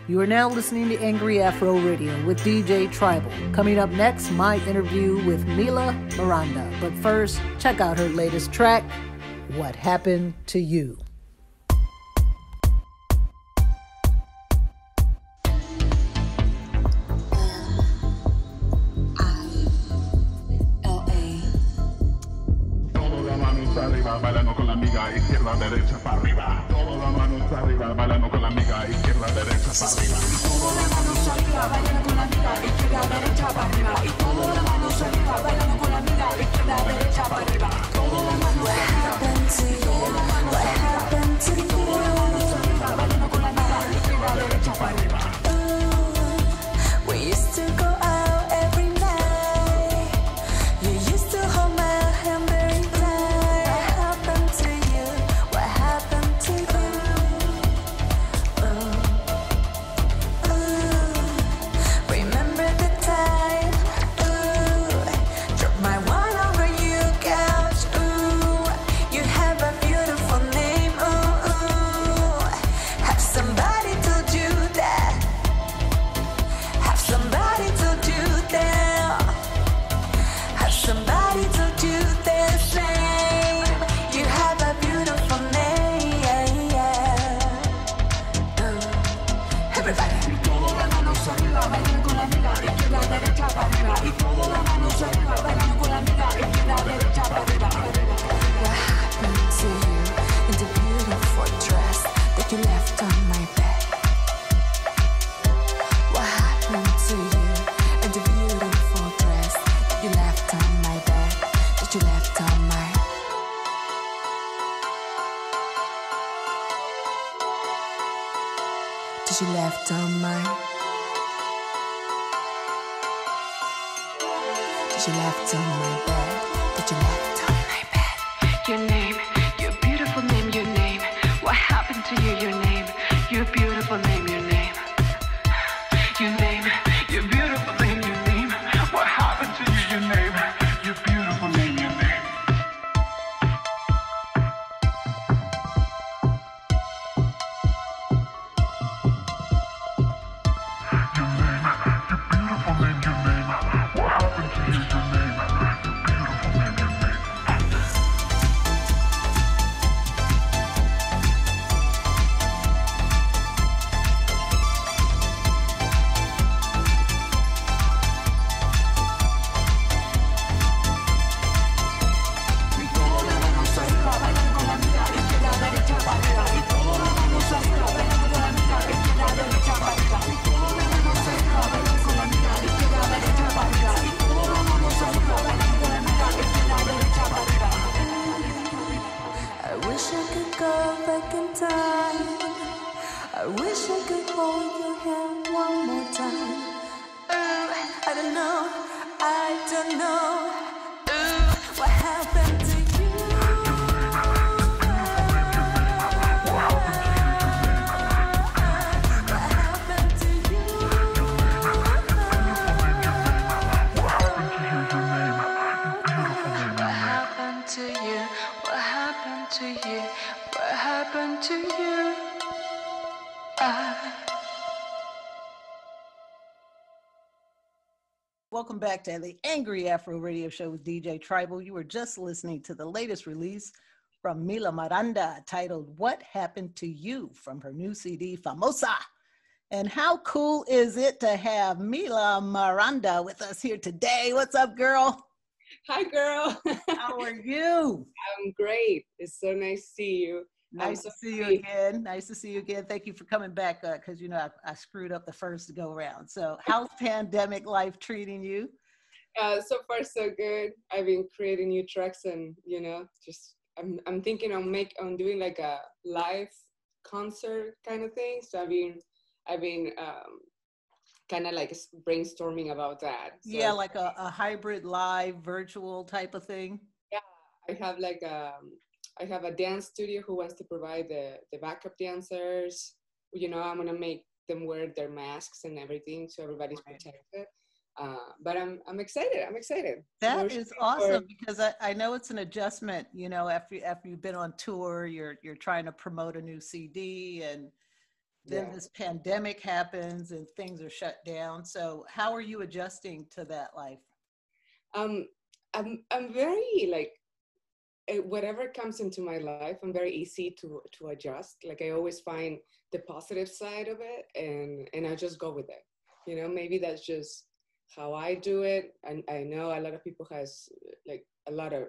You are now listening to Angry Afro Radio with DJ Tribal. Coming up next, my interview with Mila Miranda. But first, check out her latest track, What Happened to You. Bailando con la amiga, izquierda, derecha, para arriba. Todas las manos arriba, bailando con la amiga, izquierda, derecha, para arriba. Todas las manos arriba, bailando con la amiga, izquierda, derecha, para arriba. Y todas las manos arriba, bailando con la amiga, izquierda, derecha, para arriba. Todas las manos arriba, What happened to you? todas las manos arriba, bailando con la amiga, izquierda, derecha, para arriba. We used to go out every night. You used to hold my hand very tight. What happened to you? What happened to you? Remember the time? Drop my one over you couch. You have a beautiful name. Have somebody told you that? Have somebody told you that? Have somebody told you the same? You have a beautiful name. Everybody. Todas las manos arriba, bailando con la amiga, izquierda, derecha, para arriba. Y todas las manos arriba, bailando con la amiga, izquierda, derecha, para arriba. What happened to you in the beautiful dress that you left on my bed? What happened to you in the beautiful dress that you left on my bed? That you left on my... That you left on my... That you left on my bed? That you left on my bed? Your name, your beautiful name, your name. What happened to you, your name? Your beautiful name, your name. Your name, your beautiful name, your name. What happened to you, your name? Your beautiful name, your name. Your name, your beautiful name, your name. What happened to you, your name? Your beautiful name, your name. Y todas las manos arriba, bailando con la amiga, izquierda, derecha, para arriba. Y todas las manos arriba, bailando con la amiga, izquierda, derecha, para arriba. Y todas las manos arriba, bailando con la amiga, izquierda, derecha, para arriba. Y todas las manos arriba, bailando con la amiga, izquierda, derecha, para arriba. I wish I could go back in time. I wish I could hold your hand one more time. I don't know, I don't know. What happened to you? What happened to you? What happened to you, your name? Your beautiful name, your name. What happened to you? What happened to you? What happened to you? Welcome back to the Angry Afro Radio Show with DJ Tribal. You were just listening to the latest release from Mila Miranda titled What Happened to You from her new CD, Famosa. And how cool is it to have Mila Miranda with us here today? What's up, girl? Hi, girl. How are you? I'm great. It's so nice to see you. Nice to see you again. Nice to see you again. Thank you for coming back because, I screwed up the first go round. So how's pandemic life treating you? So far, so good. I've been creating new tracks and, just I'm thinking on doing like a live concert kind of thing. So I've been kind of like brainstorming about that. So, yeah, like a hybrid live virtual type of thing. Yeah, I have a dance studio who wants to provide the backup dancers. I'm gonna make them wear their masks and everything so everybody's protected. But I'm excited. I'm excited. That is awesome because I know it's an adjustment. After you've been on tour, you're trying to promote a new CD and Then Yeah. this pandemic happens and things are shut down. So how are you adjusting to that life? Um, I'm very like whatever comes into my life, I'm very easy to adjust. Like I always find the positive side of it, and I just go with it. You know, maybe that's just how I do it. And I know a lot of people has like a lot of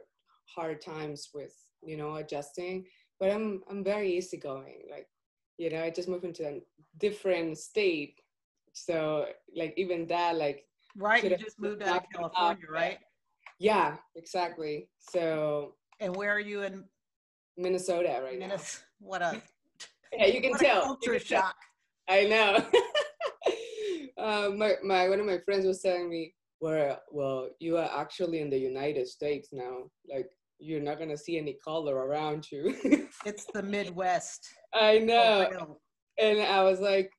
hard times with adjusting, but I'm very easygoing. Like I just moved into a different state, so like even that like Right, could you have just moved out of knocked me off. California, right? Yeah, exactly. So And where are you in Minnesota right now. Minnesota? What a Yeah, you can what a tell. culture shock. I know. My one of my friends was telling me, well, you are actually in the United States now. Like you're not gonna see any color around you. It's the Midwest. I For know. real. And I was like,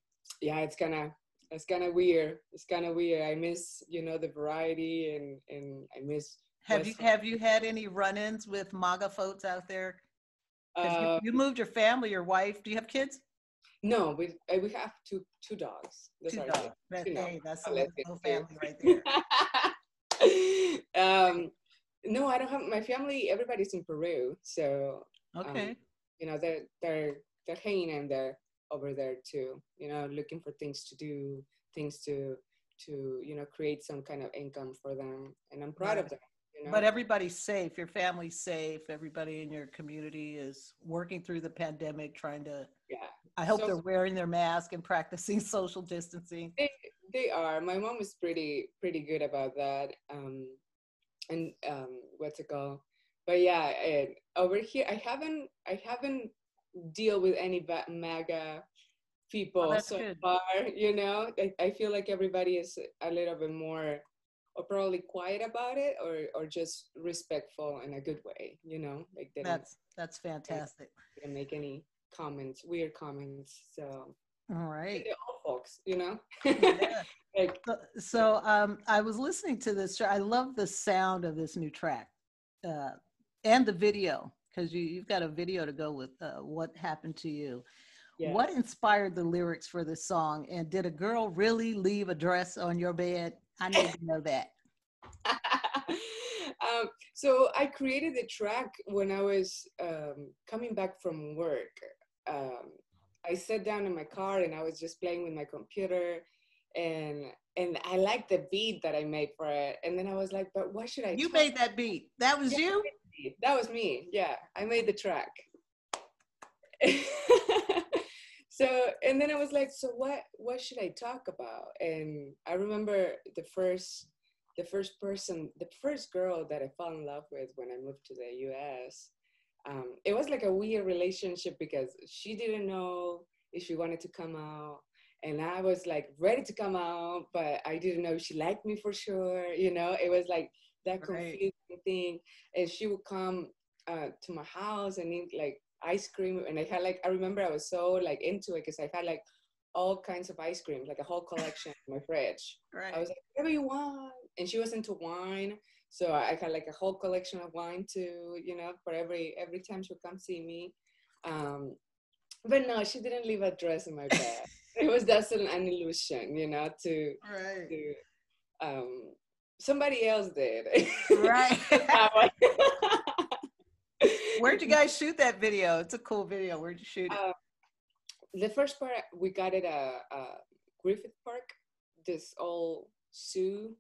yeah, it's kind of weird. It's kind of weird. I miss, the variety and I miss West. Have you had any run-ins with MAGA folks out there? Because Uh, you moved your family, your wife. Do you have kids? no, we have two dogs. Those Two are dogs. That, two, hey, that's a I'll let it little clear. family right there. No, I don't have my family. Everybody's in Peru, so Okay. they're hanging in there over there too. Looking for things to do, things to create some kind of income for them, and I'm proud of Right. them. But everybody's safe. Your family's safe. Everybody in your community is working through the pandemic, trying to. Yeah. I hope So they're wearing their mask and practicing social distancing. they are. My mom is pretty good about that. And what's it called? But yeah, over here I haven't deal with any MAGA people that's so good. far. I feel like everybody is a little bit more, or probably quiet about it, or just respectful in a good way. Like they don't That's fantastic. make any weird comments. So All right. they're all folks. Yeah. Like I was listening to this. I love the sound of this new track, and the video, because you've got a video to go with What Happened to You. yeah. What inspired the lyrics for this song? And did a girl really leave a dress on your bed? I need to know that. So I created the track when I was coming back from work. I sat down in my car and I was just playing with my computer, and I liked the beat that I made for it. And then I was like, but what should I? You talk made that beat. That was Yeah, you? That was me. Yeah, I made the track. So, and then I was like, so what should I talk about? And I remember the first girl that I fell in love with when I moved to the US. It was like a weird relationship because she didn't know if she wanted to come out, and I was like ready to come out, but I didn't know if she liked me for sure. It was like that Right. confusing thing. And she would come to my house and eat like ice cream, and I remember I was so like into it because I had like all kinds of ice cream, like a whole collection in my fridge. Right. I was like, whatever you want. And she was into wine, so I had like a whole collection of wine too, for every time she'll come see me. But no, she didn't leave a dress in my bed. It was just an illusion, to Right. somebody else did. Right. That one. Where'd you guys shoot that video? It's a cool video. Where'd you shoot it? The first part we got it at Griffith Park, this old zoo.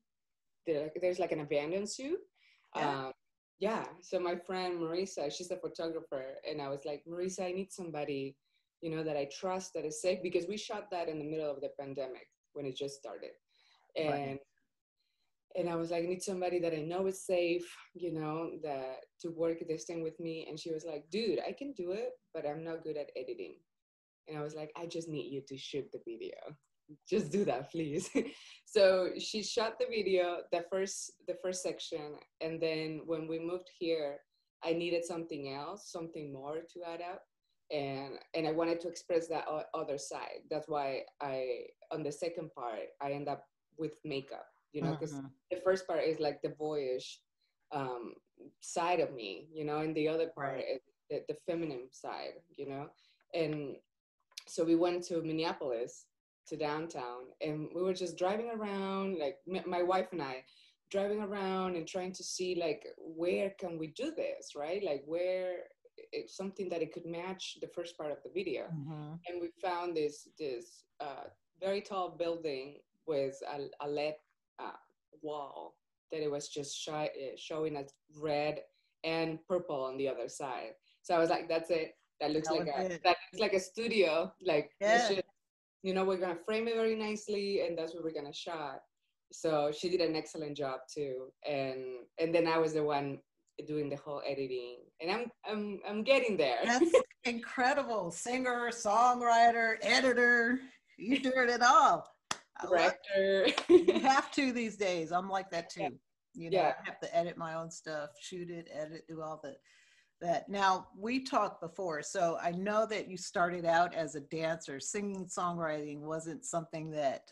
There's like an abandoned zoo. Yeah. Yeah. So my friend Marisa, she's a photographer, and I was like, Marisa, I need somebody, that I trust, that is safe, because we shot that in the middle of the pandemic when it just started, and. Right. And I was like, I need somebody that I know is safe, that to work this thing with me. And she was like, dude, I can do it, but I'm not good at editing. And I was like, I just need you to shoot the video. Just do that, please. So she shot the video, the first section. And then when we moved here, I needed something else, something more to add up. And I wanted to express that other side. That's why on the second part, I end up with makeup. Because the first part is like the boyish side of me, and the other part Right. is the feminine side, and so we went to Minneapolis, to downtown, and we were just driving around, like my wife and I, driving around and trying to see like where can we do this, right? Like where it's something that it could match the first part of the video. Mm-hmm. And we found this very tall building with a LED wall that it was just showing us red and purple on the other side. So I was like, that's it. That looks like a studio. Like, Yeah. we're gonna frame it very nicely, and that's what we're gonna shot. So she did an excellent job too, and then I was the one doing the whole editing, and I'm getting there. That's incredible. Singer, songwriter, editor. You're doing it all. Director. You have to these days. I'm like that too. You know, Yeah. I have to edit my own stuff, shoot it, edit, do all that. Now, we talked before, so I know that you started out as a dancer. Singing, songwriting wasn't something that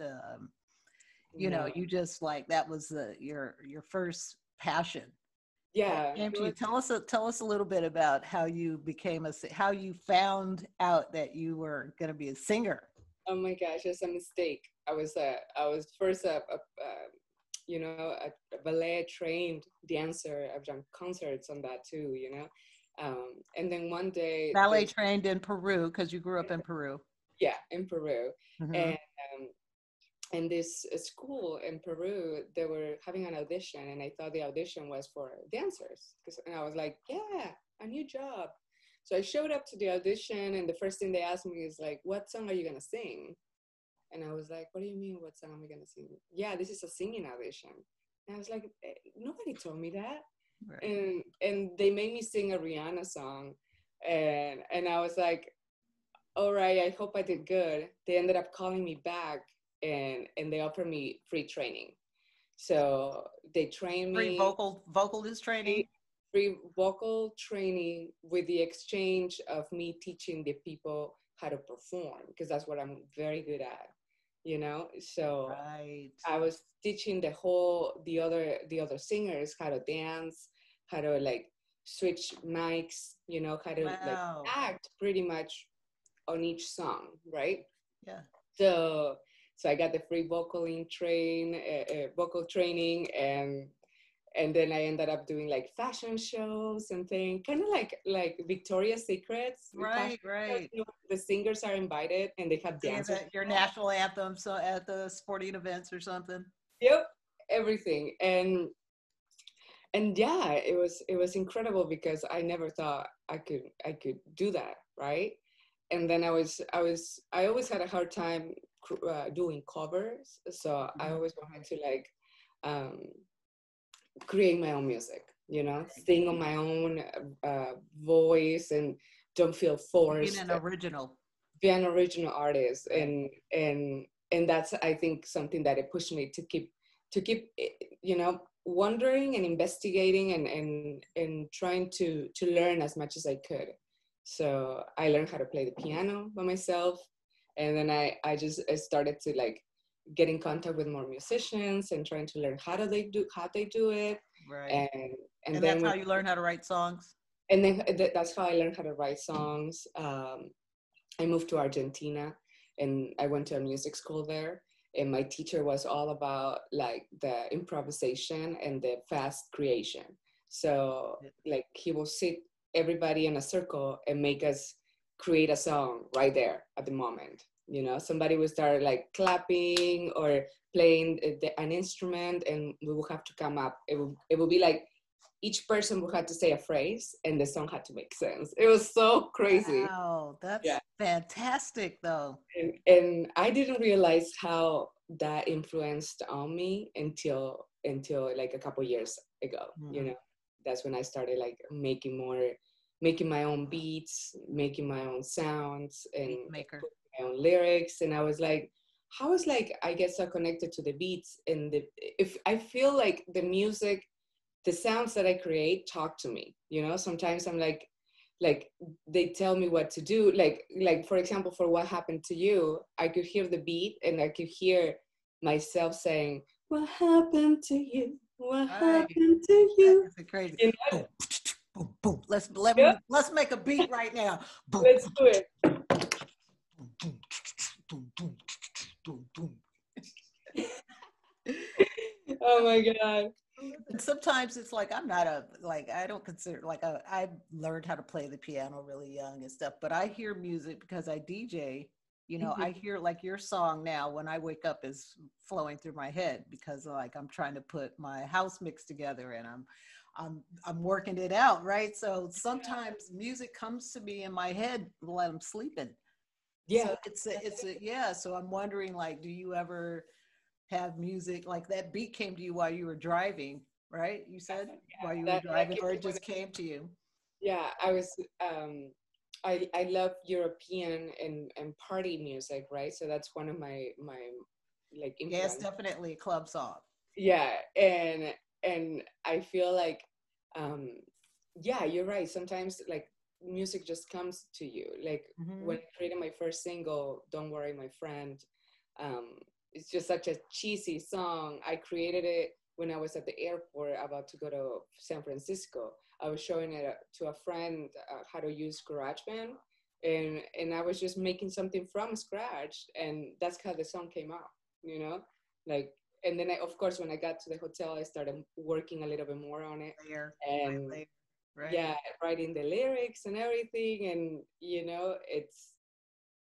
you just like, that was your first passion. Yeah. Angie, tell us a little bit about how you how you found out that you were going to be a singer. Oh my gosh, it's a mistake. I was first a ballet trained dancer. I've done concerts on that too, and then one day Ballet trained in Peru, because you grew up in Peru. Yeah, in Peru. Mhm. And this school in Peru, they were having an audition, and I thought the audition was for dancers, and I was like, yeah, a new job. So I showed up to the audition, and the first thing they asked me is like, what song are you gonna sing? And I was like, what do you mean, what song am I gonna sing? Yeah, this is a singing audition. And I was like, nobody told me that. Right. And they made me sing a Rihanna song. And I was like, all right, I hope I did good. They ended up calling me back, and they offered me free training. So they trained me. Free vocalist training? Free vocal training with the exchange of me teaching the people how to perform, because that's what I'm very good at, So right. I was teaching the other singers how to dance, how to like switch mics, how to like act pretty much on each song, right? Yeah. So I got the free vocal training, and then I ended up doing like fashion shows and things, kind of like Victoria's Secrets. Right. Shows, the singers are invited and they have dancers. Your national anthem, so at the sporting events or something. Yep, everything. And yeah, it was incredible, because I never thought I could do that, right? And then I always had a hard time doing covers, so I always wanted to like create my own music, sing on my own voice and don't feel forced. Be an original artist, and that's, I think, something that it pushed me to keep wondering and investigating and trying to learn as much as I could. So I learned how to play the piano by myself, and then I started to like get in contact with more musicians and trying to learn how they do it. Right. And then that's how you learn how to write songs. And then that's how I learned how to write songs. I moved to Argentina, and I went to a music school there. And my teacher was all about like the improvisation and the fast creation. So like he will sit everybody in a circle and make us create a song right there at the moment. Somebody would start like clapping or playing an instrument, and we would have to come up. It would be like each person would have to say a phrase, and the song had to make sense. It was so crazy. Wow, that's fantastic, though. And I didn't realize how that influenced on me until like a couple years ago. That's when I started like making my own beats, making my own sounds, and my own lyrics. And I was like, how is like I get so connected to the beats, and if I feel like the music, the sounds that I create talk to me. Sometimes I'm like they tell me what to do. Like for example, for What Happened to You, I could hear the beat and I could hear myself saying, what happened to you? What happened to you? That's crazy. Boom, boom, boom. Let's make a beat right now. Boom. Let's do it. boom. Oh my God. And sometimes it's like I'm not a like I don't consider like I learned how to play the piano really young and stuff, but I hear music because I DJ. You know, I hear like your song now when I wake up is flowing through my head because like I'm trying to put my house mix together and I'm working it out, right? So sometimes music comes to me in my head while I'm sleeping. Yeah. So it's a yeah. So I'm wondering like, do you ever have music like that beat came to you while you were driving, right? You said while you were That driving, came or it when just came to you. yeah, I was I love European and party music, right? So that's one of my like Yeah, it's influence. definitely a club song. Yeah, and I feel like um yeah, you're right. Sometimes like music just comes to you. Like when I created my first single, Don't Worry My Friend, um it's just such a cheesy song. I created it when I was at the airport about to go to San Francisco. I was showing it to a friend how to use GarageBand, and I was just making something from scratch, and that's how the song came out. You know, like, and then of course when I got to the hotel, I started working a little bit more on it, Layer, and layer, right? yeah, writing the lyrics and everything, and you know,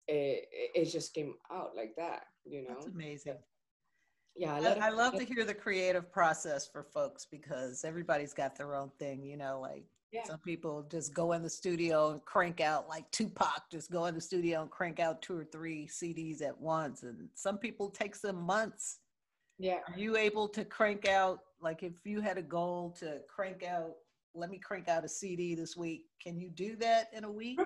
it just came out like that. You That's know, amazing. yeah, a I, lot of I love to hear the creative process for folks because everybody's got their own thing, you know, like yeah. some people just go in the studio and crank out like Tupac, just go in the studio and crank out 2 or 3 CDs at once. And some people takes them months. Yeah, Are you able to crank out, like if you had a goal to crank out, let me crank out a CD this week, can you do that in a week?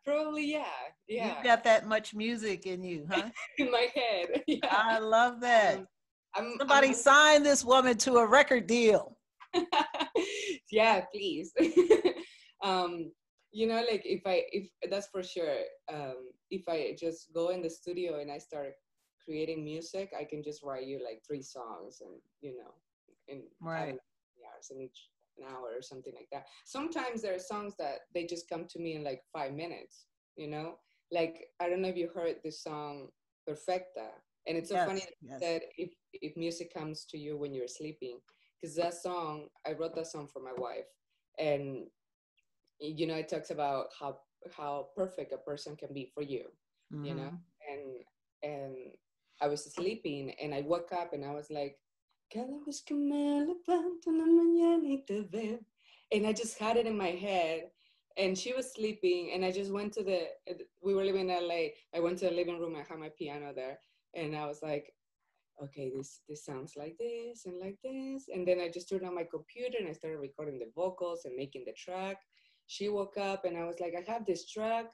probably, yeah, yeah. You've got that much music in you, huh? In my head, yeah. I love that. Um, I'm Somebody sign this woman to a record deal. yeah, please. um, you know, like if that's for sure. If I just go in the studio and I start creating music, I can just write you like 3 songs, and you know, in I don't Right. know, hours in each an hour or something like that. Sometimes there are songs that they just come to me in like 5 minutes. You know, like I don't know if you heard this song Perfecta, and it's so funny Yes. Yes. that if music comes to you when you're sleeping, because that song, I wrote that song for my wife, and you know, it talks about how perfect a person can be for you, you know, Mhm. and I was sleeping and I woke up and I was like, cada vez que me levanto en la mañana y te veo, and I just had it in my head. And she was sleeping, and I just went to we were living in LA. I went to the living room. I had my piano there, and I was like, okay, this sounds like this and like this. And then I just turned on my computer and I started recording the vocals and making the track. She woke up and I was like, I have this track.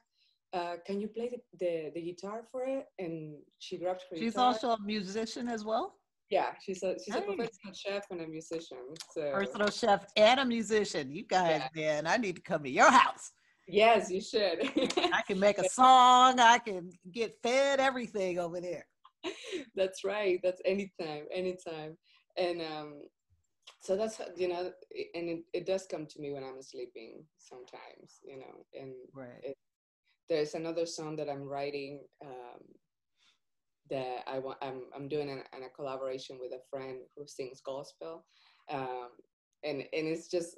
Can you play the guitar for it? And she grabbed her She's guitar. also a musician as well. Yeah, she's a Hey, professional chef and a musician. So personal chef and a musician. You guys, yeah, man, I need to come to your house. yes, you should. I can make a song. I can get fed everything over there. That's right. That's anytime, anytime. And so that's you know, and it does come to me when I'm sleeping sometimes, you know. And Right. there's another song that I'm writing that I'm doing a collaboration with a friend who sings gospel, um, and it's just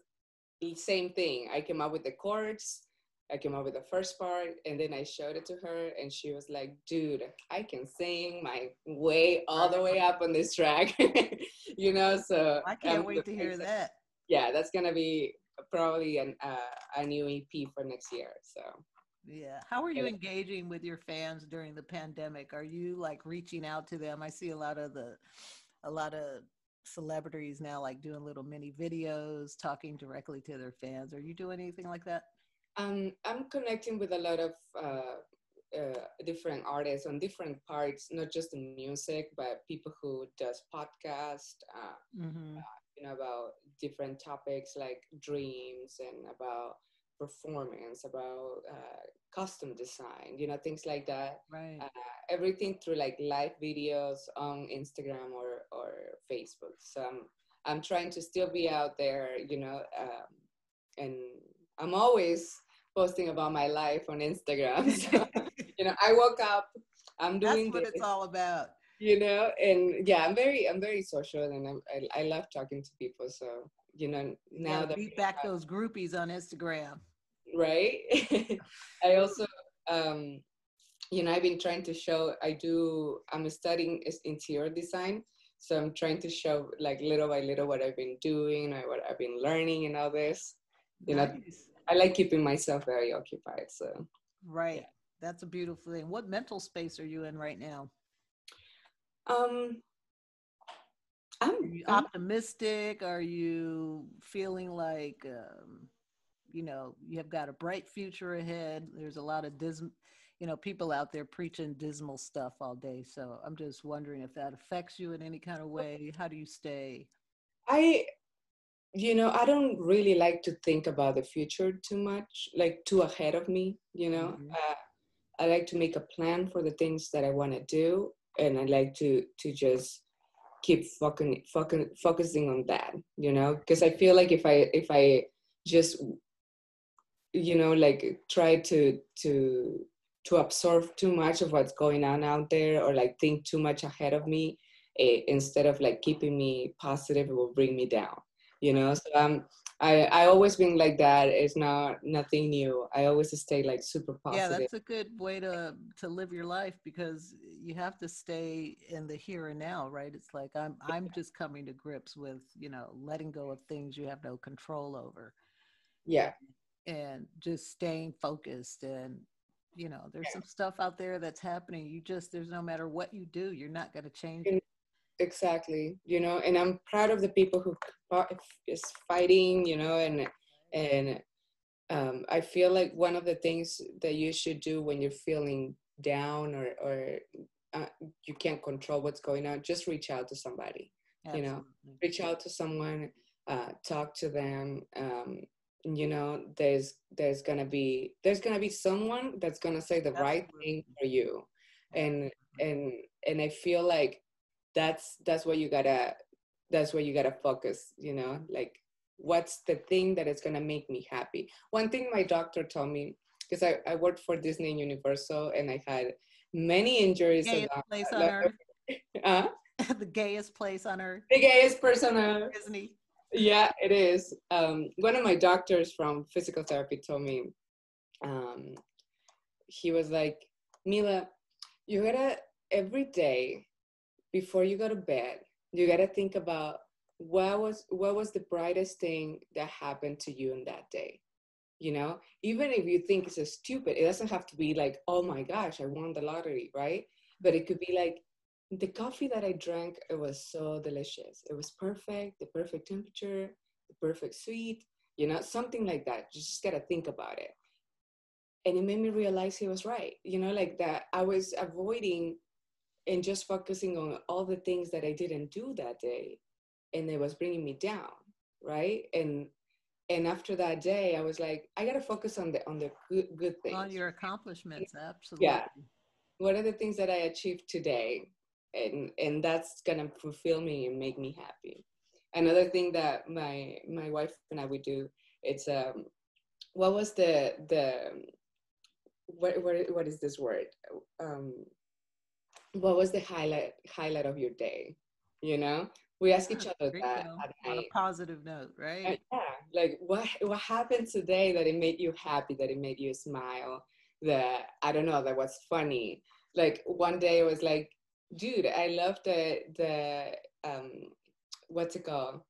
the same thing. I came up with the chords. I came up with the first part, and then I showed it to her, and she was like, "Dude, I can sing my way all the way up on this track," you know. So I can't wait to hear that. yeah, that's gonna be probably a new EP for next year. So Yeah. How are you engaging with your fans during the pandemic? Are you like reaching out to them? I see a lot of celebrities now like doing little mini videos, talking directly to their fans. Are you doing anything like that? I'm connecting with a lot of different artists on different parts, not just in music, but people who does podcast, Mm-hmm. you know, about different topics like dreams and about performance, about custom design, you know, things like that. Right. Everything through like live videos on Instagram or Facebook. So I'm trying to still be out there, you know, and I'm always posting about my life on Instagram. So, you know, I woke up I'm That's doing what this, it's all about. and yeah, I'm very social, and I love talking to people. So, You now got to that beat back those groupies on Instagram. right, I also, um, I've been trying to show. I'm studying interior design, so I'm trying to show like little by little what I've been doing and what I've been learning and all this. You know, Nice. I like keeping myself very occupied. So, Right. yeah. That's a beautiful thing. What mental space are you in right now? Um, Are I'm, you I'm, optimistic? Are you feeling like, you have got a bright future ahead? There's a lot of people out there preaching dismal stuff all day. So I'm just wondering if that affects you in any kind of way. How do you stay? I, I don't really like to think about the future too much, like too ahead of me. Mhm. I like to make a plan for the things that I want to do, and I like to just keep focusing on that. Because I feel like if I just like try to absorb too much of what's going on out there, or like think too much ahead of me, instead of like keeping me positive, it will bring me down. So I always been like that. It's not nothing new. I always stay like super Yeah, positive. that's a good way to live your life because you have to stay in the here and now, right? It's like I'm just coming to grips with, letting go of things you have no control over and, Yeah. and just staying focused and there's some stuff out there that's happening. There's no matter what you do, you're not going to change And it. exactly, and I'm proud of the people who is fighting, and I feel like one of the things that you should do when you're feeling down, or uh, you can't control what's going on, just reach out to somebody, Absolutely. reach out to someone, talk to them. There's gonna be someone that's gonna say the right thing Absolutely. for you, and Absolutely. and I feel like that's what you gotta focus, like what's the thing that is gonna make me happy. One thing my doctor told me, because I worked for Disney and Universal, and I had many injuries of Gayest place on that. earth. uh, The gayest place on earth. the gayest person. Disney. Yeah, it is. One of my doctors from physical therapy told me, um, he was like, Mila, you gotta every day before you go to bed, you got to think about what was the brightest thing that happened to you in that day. Even if you think it's a stupid, it doesn't have to be like, oh my gosh, I won the lottery, right? But it could be like, the coffee that I drank, it was so delicious. It was perfect, the perfect temperature, the perfect sweet, something like that. You just got to think about it. And it made me realize he was right. Like that I was avoiding and just focusing on all the things that I didn't do that day, and it was bringing me down, right? And after that day, I was like, I gotta focus on the good On things. your accomplishments, Yeah, absolutely. what are the things that I achieved today, and that's gonna fulfill me and make me happy. Another thing that my wife and I would do, it's what was the what is this word? Um, what was the highlight of your day? You know, we ask Yeah, each other there you that go. at On a night. positive note, right? And yeah, like what happened today that it made you happy, that it made you smile, that I don't know, that was funny. Like one day it was like, dude, I love the what's it called?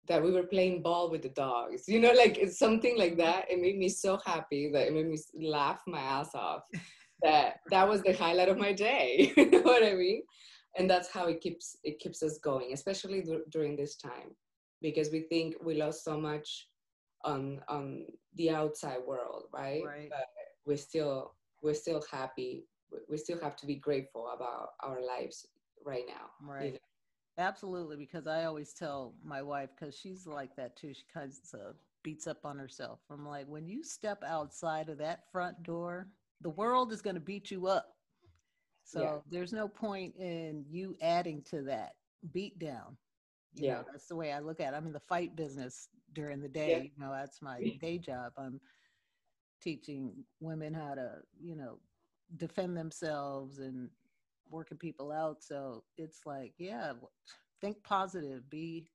That we were playing ball with the dogs. Like it's something like Mhm. that. It made me so happy that it made me laugh my ass off. That was the highlight of my day. You know what I mean? And that's how it keeps us going, especially during this time, because we think we lost so much on the outside world, right? Right, But we're still happy. We still have to be grateful about our lives right now. right. Absolutely, because I always tell my wife, because she's like that too. She kind of beats up on herself. I'm like, when you step outside of that front door, the world is going to beat you up. Yeah, So there's no point in you adding to that beat down. yeah, That's the way I look at it. I'm in the fight business during the yeah, day. That's my day job. I'm teaching women how to, defend themselves and working people out. So it's like, yeah, think positive, be,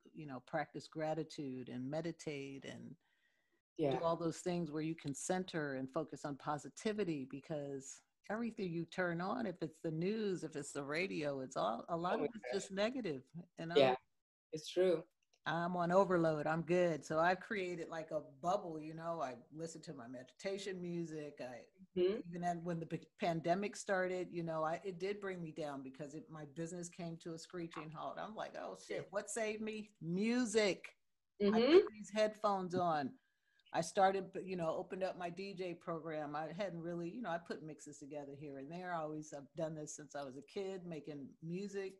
practice gratitude and meditate and Yeah. do all those things where you can center and focus on positivity, because everything you turn on, if it's the news, if it's the radio, it's all, a lot Oh my of it's gosh. just negative, Yeah, it's true. I'm on overload. I'm good. So I've created like a bubble, I listen to my meditation music. Hmm. Even when the pandemic started, it did bring me down because my business came to a screeching halt. I'm like, oh shit, what saved me? Music. I Hmm. put these headphones on. I started, opened up my DJ program. I hadn't really, I put mixes together here and there. I've done this since I was a kid, making music,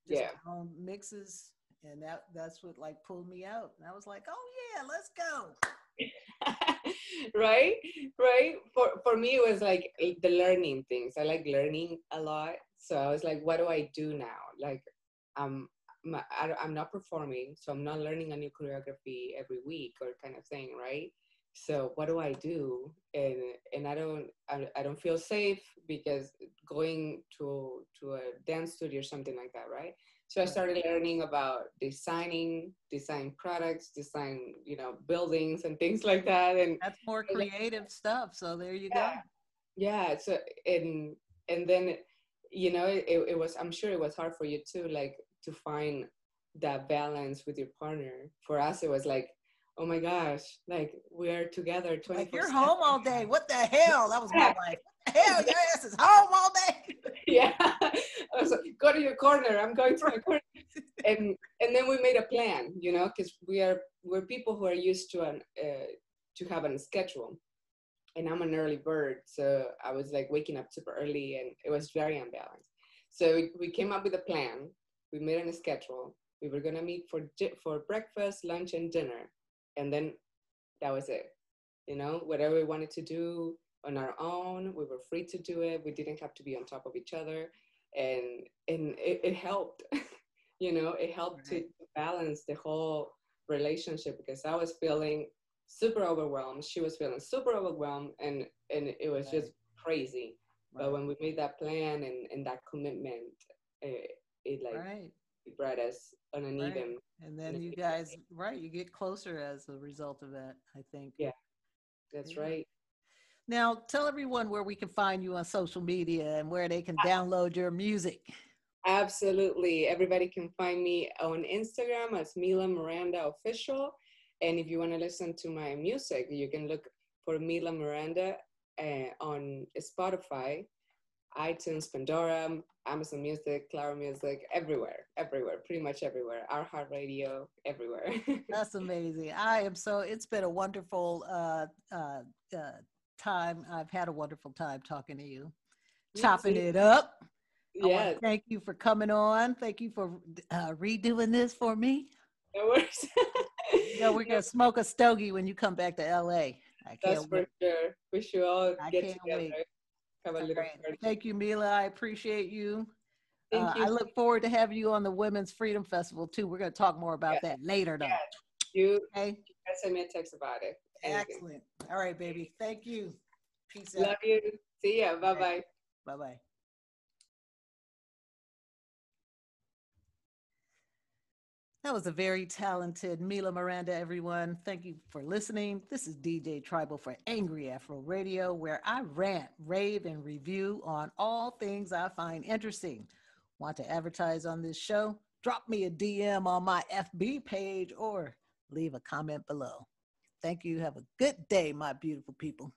just Yeah. my own mixes. And that's what like pulled me out. And I was like, oh yeah, let's go. Right, right. For me, it was like the learning things. I like learning a lot. So I was like, what do I do now? Like, I'm not performing, so I'm not learning a new choreography every week or kind of thing, right? So what do I do? And I don't feel safe because going to a dance studio or something like that, right? So I started learning about design products, design, buildings and things like that. And That's more creative stuff. So there you go. yeah. So and then, it was, I'm sure it was hard for you too, like to find that balance with your partner. For us, it was like, oh my gosh, like we're together 24/7. Like, you're home all day. What the hell? That was my wife. What the hell? Your ass is home all day. Yeah. I was like, go to your corner. I'm going to my corner. And then we made a plan, because we're people who are used to have a schedule. And I'm an early bird, so I was like waking up super early, and it was very unbalanced. So we came up with a plan. We made a schedule. We were gonna meet for breakfast, lunch, and dinner, and then that was it. Whatever we wanted to do on our own, we were free to do it. We didn't have to be on top of each other, and it helped. It helped to balance the whole relationship, because I was feeling super overwhelmed. She was feeling super overwhelmed, and it was just crazy. But when we made that plan and that commitment, it brought us on an even. And then you guys, you get closer as a result of that, I think. Yeah, that's right. Now, tell everyone where we can find you on social media and where they can download your music. Absolutely. Everybody can find me on Instagram as Mila Miranda Official. And if you want to listen to my music, you can look for Mila Miranda on Spotify, iTunes, Pandora, Amazon Music, Claro Music, everywhere, pretty much everywhere. iHeartRadio, everywhere. That's amazing. It's been a wonderful time. I've had a wonderful time talking to you, chopping it up. Yeah. Thank you for coming on. Thank you for redoing this for me. No worries. We're going to smoke a stogie when you come back to LA. That's for sure. We should all get together. Wait. Have a little party. Thank you, Mila. I appreciate you. Thank you. I look forward to having you on the Women's Freedom Festival too. We're going to talk more about that later, though. You okay? You guys send me a text about it. Excellent. All right, baby. Thank you. Peace out. Love you. See ya. Bye-bye. Bye-bye. That was a very talented Mila Miranda, everyone. Thank you for listening. This is DJ Tribal for Angry Afro Radio, where I rant, rave, and review on all things I find interesting. Want to advertise on this show? Drop me a DM on my FB page or leave a comment below. Thank you. Have a good day, my beautiful people.